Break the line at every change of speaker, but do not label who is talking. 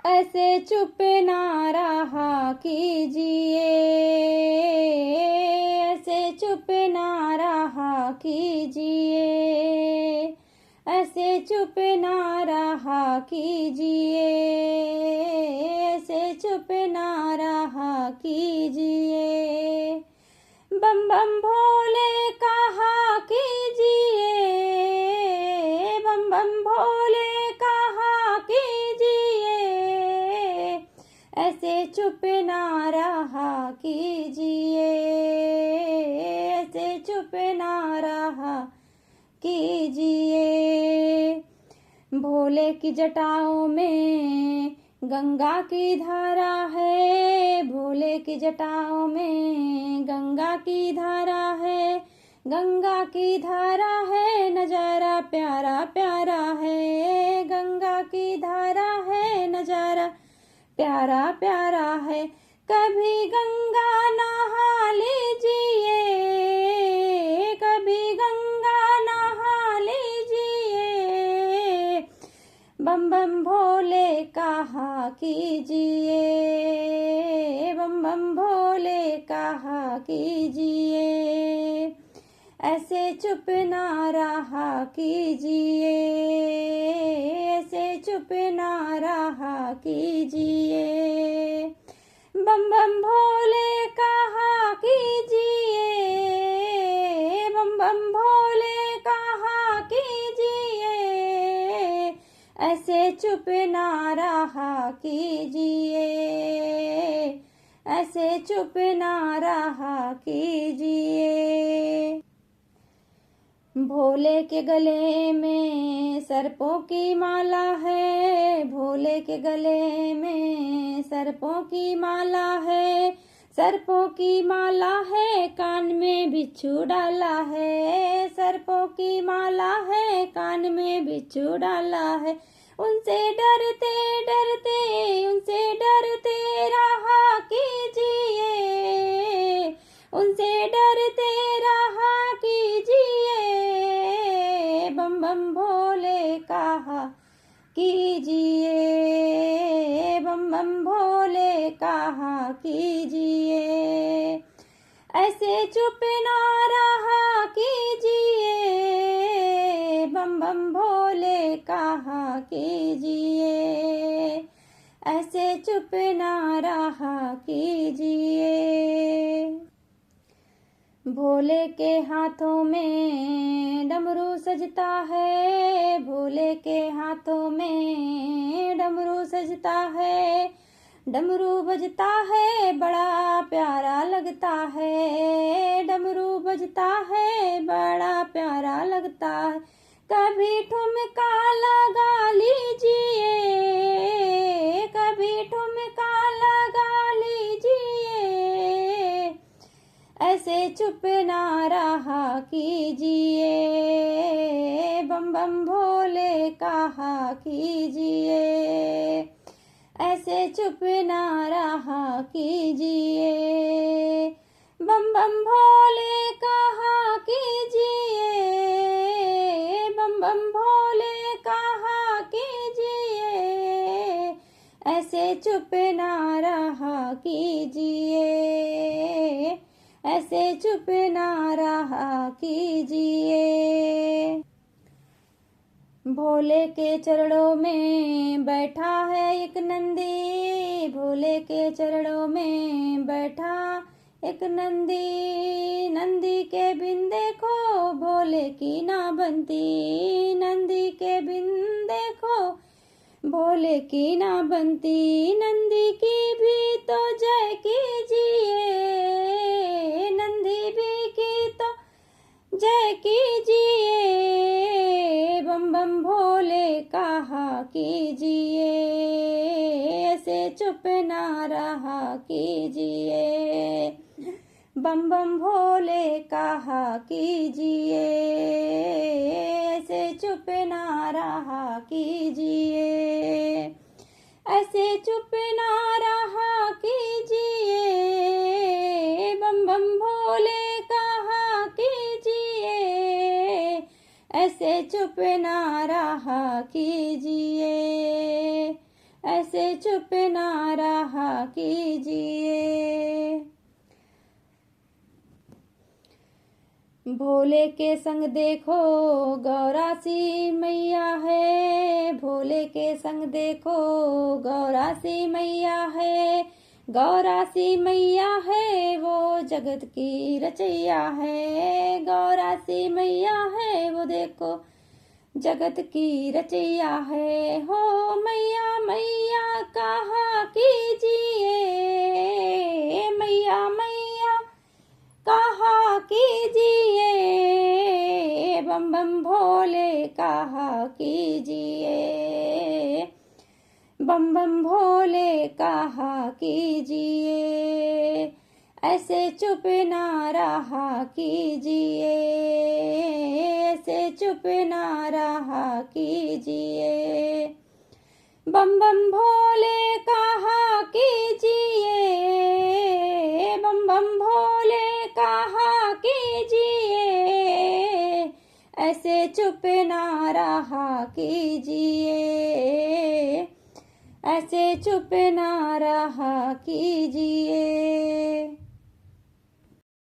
ऐसे चुप ना रहा कीजिए, ऐसे चुप ना रहा कीजिए, ऐसे चुप ना रहा कीजिए, ऐसे चुप ना रहा कीजिए। बम बम भोले कहा कीजिए, बम बम भोले कहा कीजिए, ऐसे चुप ना रहा कीजिए, ऐसे चुप ना रहा कीजिए। भोले की जटाओं में गंगा की धारा है, भोले की जटाओं में गंगा की धारा है, गंगा की धारा है, नजारा प्यारा प्यारा है, गंगा की धारा है, नजारा प्यारा प्यारा है। कभी गंगा नहा लीजिए, कभी गंगा नहा लीजिए, बम बम भोले कहा कीजिए, बम बम भोले कहा कीजिए, ऐसे चुप ना रहा कीजिए, ऐसे चुप ना रहा कीजिए। बम बम भोले कहा कीजिए, बम बम भोले कहा कीजिए, ऐसे चुप ना रहा कीजिए, ऐसे चुप ना रहा कीजिए। भोले के गले में सर्पों की माला है, भोले के गले में सर्पों की माला है, सर्पों की माला है, कान में बिच्छू डाला है, सर्पों की माला है, कान में बिच्छू डाला है। उनसे डरते डरते, उनसे डरते रहा कीजिए, उनसे डरते रहा कीजिए, बम बम भोले कहा कीजिए, बम बम भोले कहा कीजिए, ऐसे चुप ना रहा कीजिए, बम बम भोले कहा कीजिए, ऐसे चुप ना रहा कीजिए। भोले के हाथों में डमरू सजता है, भोले के हाथों में डमरू सजता है, डमरू बजता है, बड़ा प्यारा लगता है, डमरू बजता है, बड़ा प्यारा लगता है। कभी ठुमका लगा लीजिए, कभी ठुमका लगा लीजिए, ऐसे चुप ना रहा कीजिए, बम बम भोले कहा कीजिए, ऐसे चुप ना रहा कीजिए, बम बम भोले कहा कीजिए, बम बम भोले कहा कीजिए, ऐसे चुप ना रहा कीजिए, ऐसे चुप ना रहा कीजिए। भोले के चरणों में बैठा है एक नंदी, भोले के चरणों में बैठा एक नंदी, नंदी के बिन देखो भोले की ना बनती, नंदी के बिन देखो भोले की ना बनती, नंदी की भी तो जय कीजिए, नंदी भी की तो जय कीजिए, बम बम भोले कहा कीजिए, ऐसे चुप ना रहा कीजिए, बम बम भोले कहा कीजिए, ऐसे चुप ना रहा कीजिए, ऐसे चुप ना रहा कीजिए, बम बम भोले कहा कीजिए, ऐसे चुप ना रहा कीजिए, ऐसे चुप ना रहा कीजिए। भोले के संग देखो गौरासी मैया है, भोले के संग देखो गौरासी मैया है, गौरासी मैया है वो जगत की रचैया है, गौरासी मैया है वो देखो जगत की रचैया है। हो मैया मैया कहा कीजिए, मैया मैया कहा कीजिए, बम बम भोले कहा कीजिए, बम बम भोले कहा कीजिए। ऐसे चुप ना रहा कीजिए, ऐसे चुप ना रहा कीजिए, बम बम भोले कहा कीजिए, बम बम भोले कहा कीजिए। ऐसे चुप ना रहा कीजिए, ऐसे चुप ना रहा कीजिए।